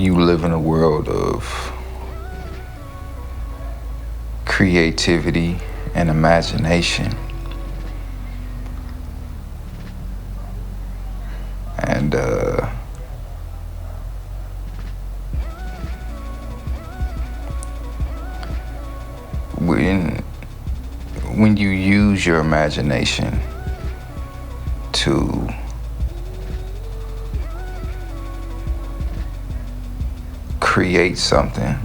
you live in a world of creativity and imagination. And when you use your imagination to create something,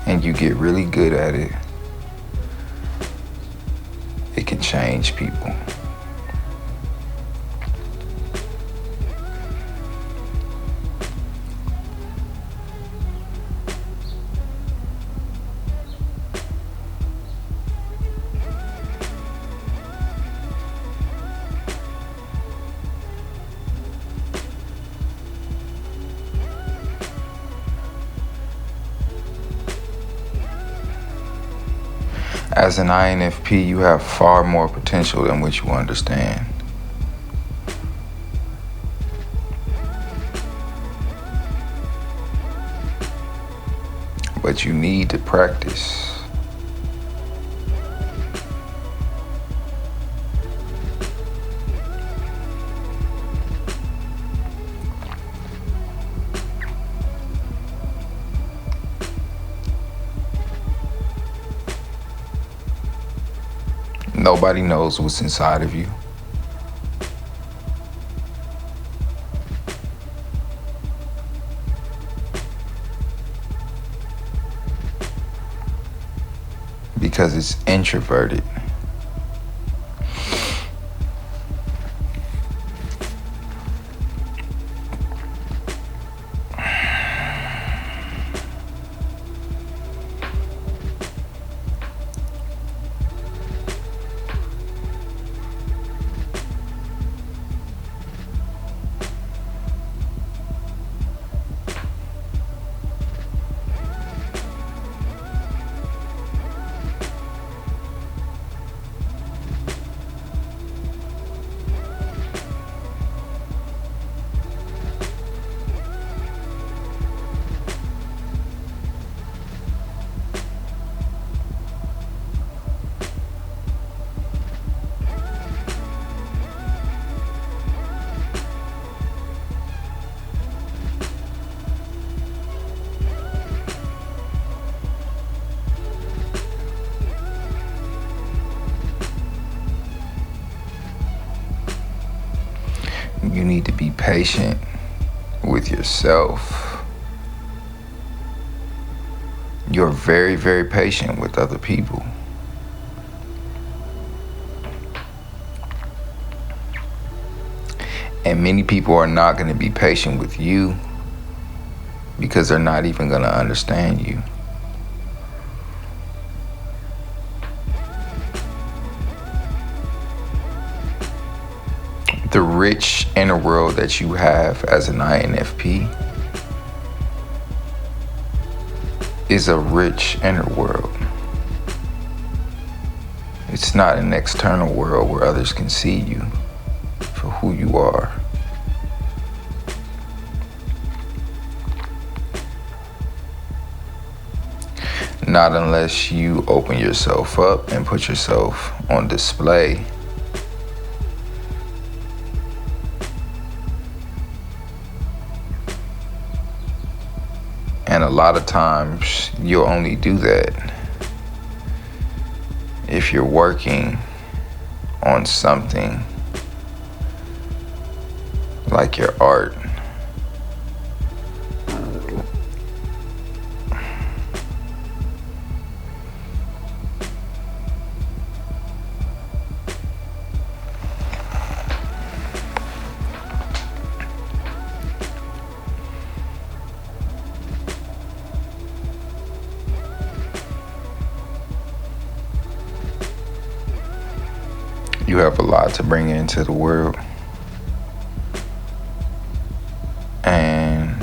and you get really good at it, it can change people. As an INFP, you have far more potential than what you understand. But you need to practice. Nobody knows what's inside of you. Because it's introverted. You need to be patient with yourself. You're very, very patient with other people. And many people are not going to be patient with you because they're not even going to understand you. The rich inner world that you have as an INFP is a rich inner world. It's not an external world where others can see you for who you are. Not unless you open yourself up and put yourself on display. And a lot of times you'll only do that if you're working on something like your art. You have a lot to bring into the world. And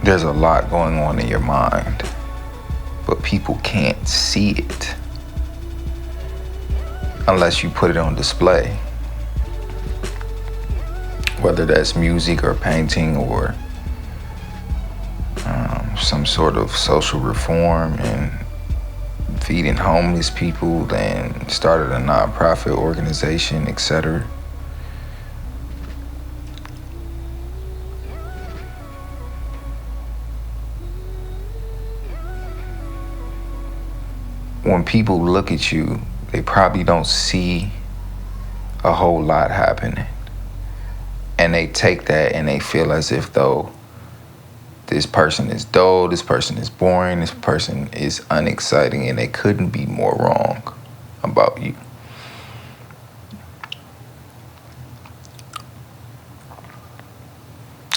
there's a lot going on in your mind, but people can't see it. unless you put it on display, whether that's music or painting or some sort of social reform and feeding homeless people, and started a nonprofit organization, etc. When people look at you, they probably don't see a whole lot happening. And they take that and they feel as if though this person is dull, this person is boring, this person is unexciting, and they couldn't be more wrong about you.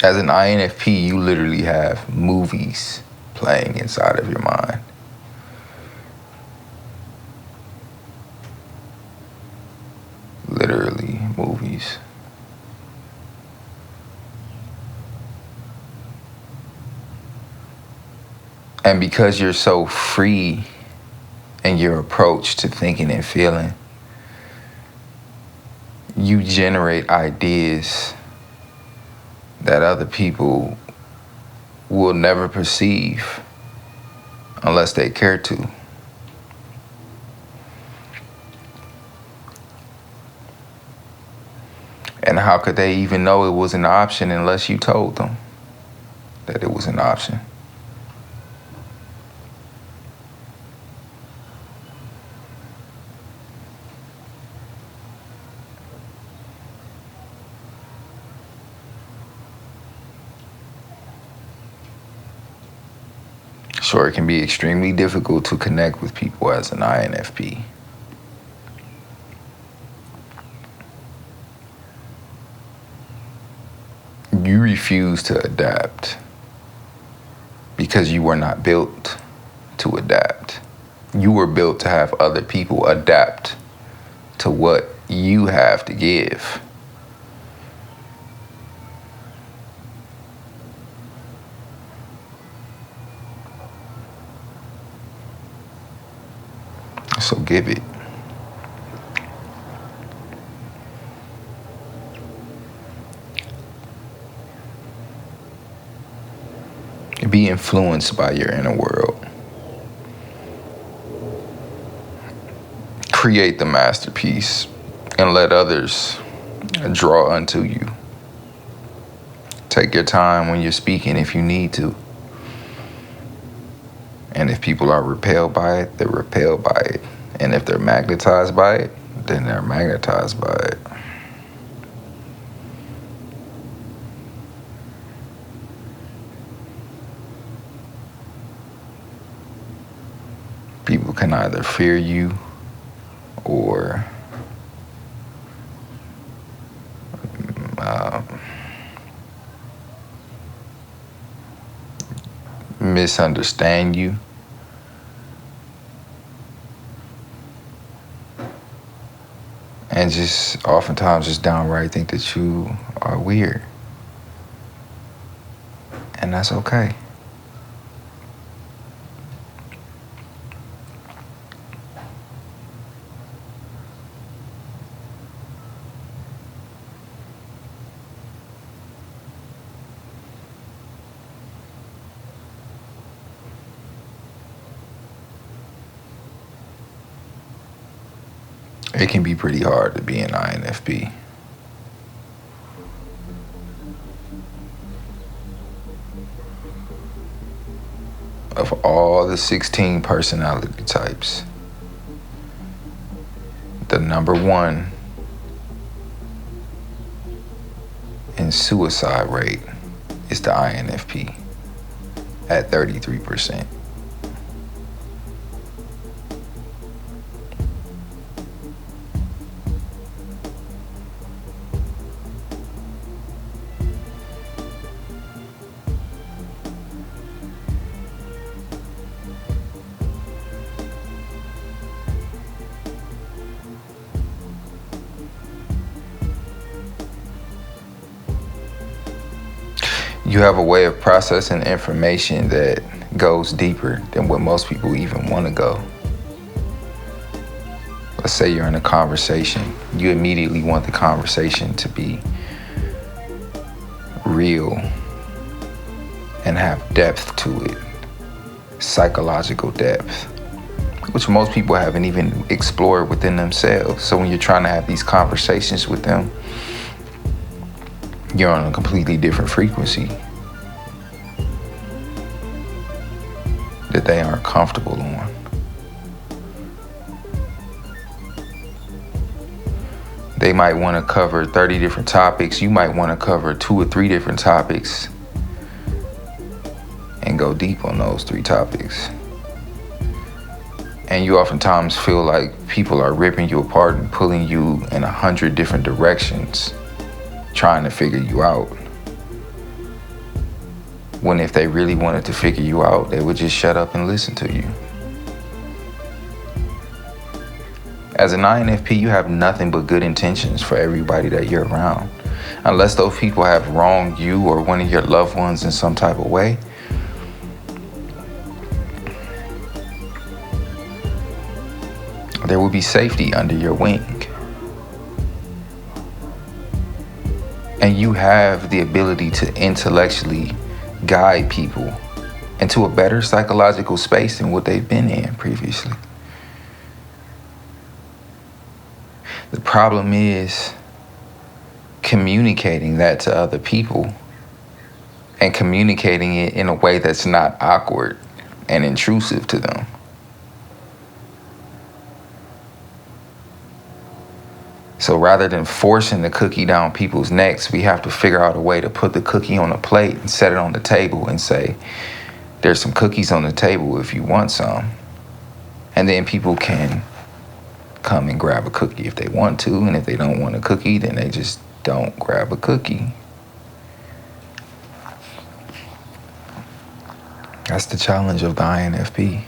As an INFP, you literally have movies playing inside of your mind. Literally movies. And because you're so free in your approach to thinking and feeling, you generate ideas that other people will never perceive unless they care to. And how could they even know it was an option unless you told them that it was an option? Sure, it can be extremely difficult to connect with people as an INFP. You refuse to adapt because you were not built to adapt. You were built to have other people adapt to what you have to give. So give it. Be influenced by your inner world. Create the masterpiece and let others draw unto you. Take your time when you're speaking if you need to. And if people are repelled by it, they're repelled by it. And if they're magnetized by it, then they're magnetized by it. People can either fear you or misunderstand you. And just oftentimes just downright think that you are weird. And that's okay. It can be pretty hard to be an INFP. Of all the 16 personality types, the number one in suicide rate is the INFP at 33%. You have a way of processing information that goes deeper than what most people even want to go. Let's say you're in a conversation. You immediately want the conversation to be real and have depth to it, psychological depth, which most people haven't even explored within themselves. So when you're trying to have these conversations with them, you're on a completely different frequency that they aren't comfortable on. They might want to cover 30 different topics. You might want to cover 2 or 3 different topics and go deep on those 3 topics. And you oftentimes feel like people are ripping you apart and pulling you in 100 different directions, trying to figure you out. When if they really wanted to figure you out, they would just shut up and listen to you. As an INFP, you have nothing but good intentions for everybody that you're around. Unless those people have wronged you or one of your loved ones in some type of way, there will be safety under your wing. And you have the ability to intellectually guide people into a better psychological space than what they've been in previously. The problem is communicating that to other people and communicating it in a way that's not awkward and intrusive to them. So rather than forcing the cookie down people's necks, we have to figure out a way to put the cookie on a plate and set it on the table and say, there's some cookies on the table if you want some. And then people can come and grab a cookie if they want to, and if they don't want a cookie, then they just don't grab a cookie. That's the challenge of the INFP.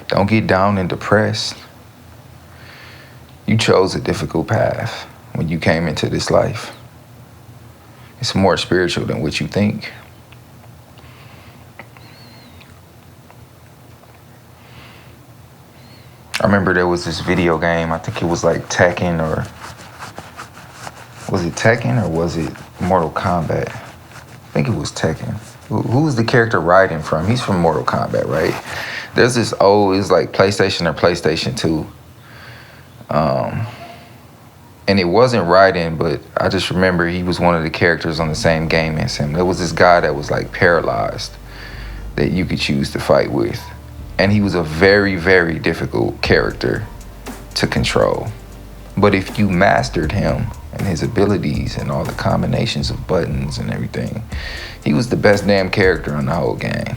Don't get down and depressed. You chose a difficult path when you came into this life. It's more spiritual than what you think. I remember there was this video game, I think it was like Tekken, or was it Tekken or was it Mortal Kombat? I think it was Tekken. Who was the character Raiden from? He's from Mortal Kombat, right? There's this old, it's like PlayStation or PlayStation 2. And it wasn't Raiden, but I just remember he was one of the characters on the same game as him. There was this guy that was like paralyzed that you could choose to fight with. And he was a very, very difficult character to control. But if you mastered him and his abilities and all the combinations of buttons and everything, he was the best damn character in the whole game.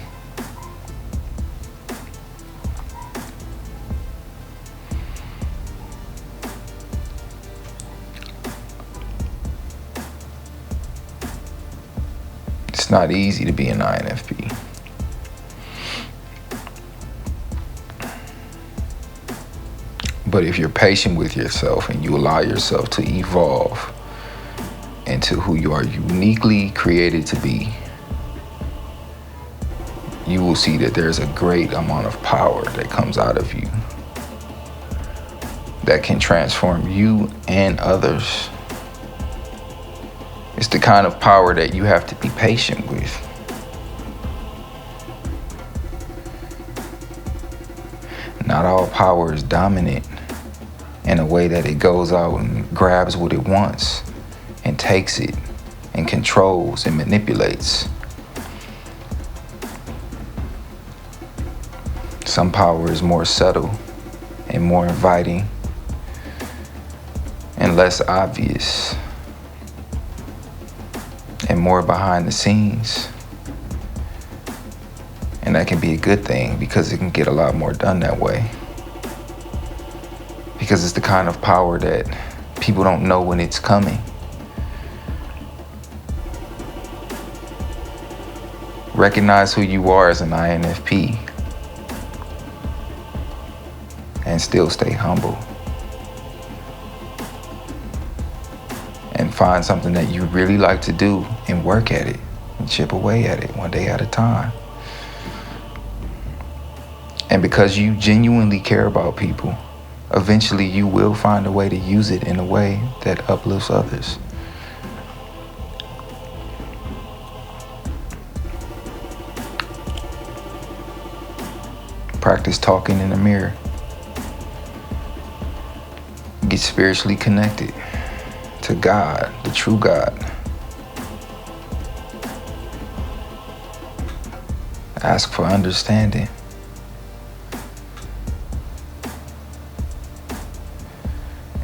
It's not easy to be an INFP. But if you're patient with yourself and you allow yourself to evolve into who you are uniquely created to be, you will see that there's a great amount of power that comes out of you that can transform you and others. It's the kind of power that you have to be patient with. Not all power is dominant in a way that it goes out and grabs what it wants and takes it and controls and manipulates. Some power is more subtle and more inviting and less obvious and more behind the scenes. And that can be a good thing because it can get a lot more done that way. Because it's the kind of power that people don't know when it's coming. Recognize who you are as an INFP and still stay humble. And find something that you really like to do and work at it and chip away at it one day at a time. And because you genuinely care about people eventually you will find a way to use it in a way that uplifts others. Practice talking in the mirror. Get spiritually connected to God, the true God. Ask for understanding.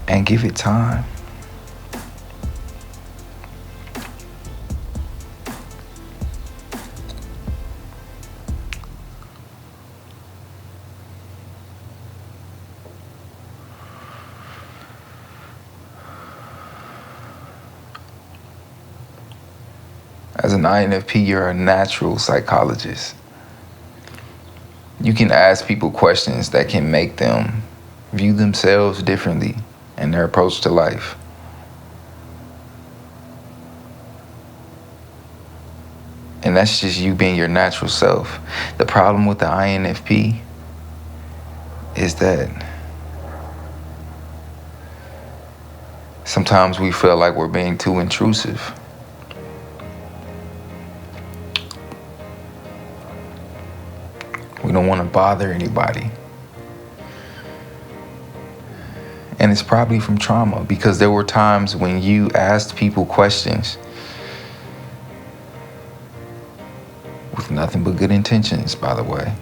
And give it time. As an INFP, you're a natural psychologist. You can ask people questions that can make them view themselves differently and their approach to life. And that's just you being your natural self. The problem with the INFP is that sometimes we feel like we're being too intrusive. We don't want to bother anybody. And it's probably from trauma, because there were times when you asked people questions with nothing but good intentions, by the way.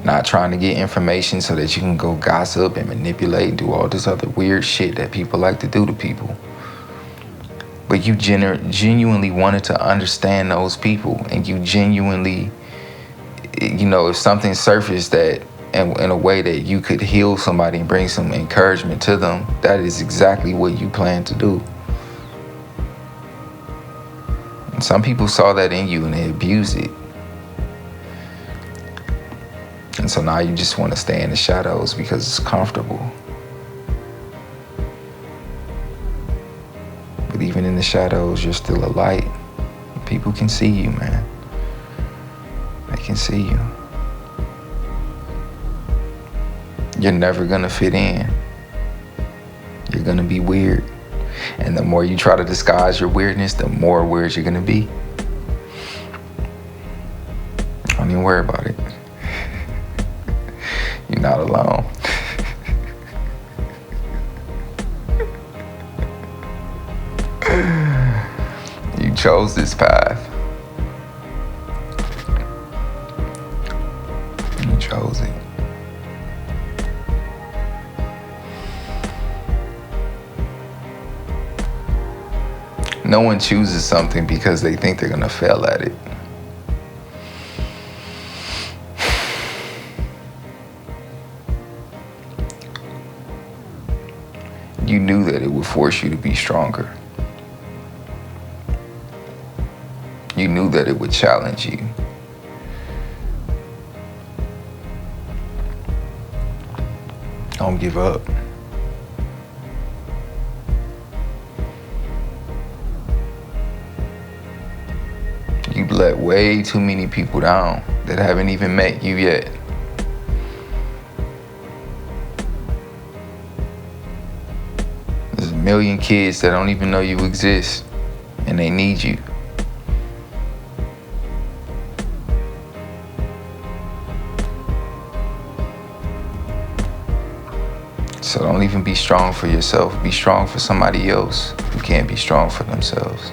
Not trying to get information so that you can go gossip and manipulate and do all this other weird shit that people like to do to people. But you genuinely wanted to understand those people, and you genuinely, if something surfaced that in a way that you could heal somebody and bring some encouragement to them, that is exactly what you plan to do. And some people saw that in you and they abused it. And so now you just want to stay in the shadows because it's comfortable. But even in the shadows, you're still a light. People can see you, man. They can see you. You're never gonna fit in. You're gonna be weird. And the more you try to disguise your weirdness, the more weird you're gonna be. Don't even worry about it. You're not alone. You chose this path. You chose it. No one chooses something because they think they're gonna fail at it. You knew that it would force you to be stronger. You knew that it would challenge you. Don't give up. You've let way too many people down that haven't even met you yet. There's a million kids that don't even know you exist, and they need you. So don't even be strong for yourself. Be strong for somebody else who can't be strong for themselves.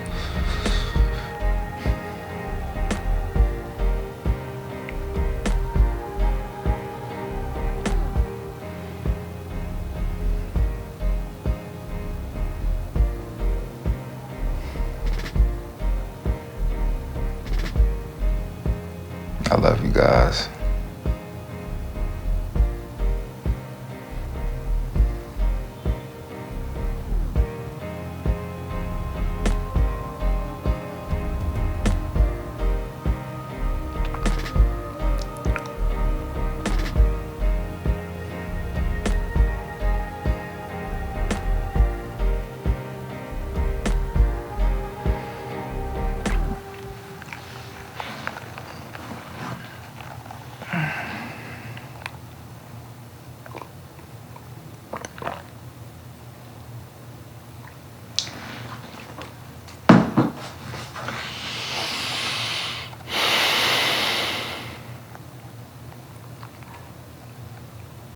I love you guys.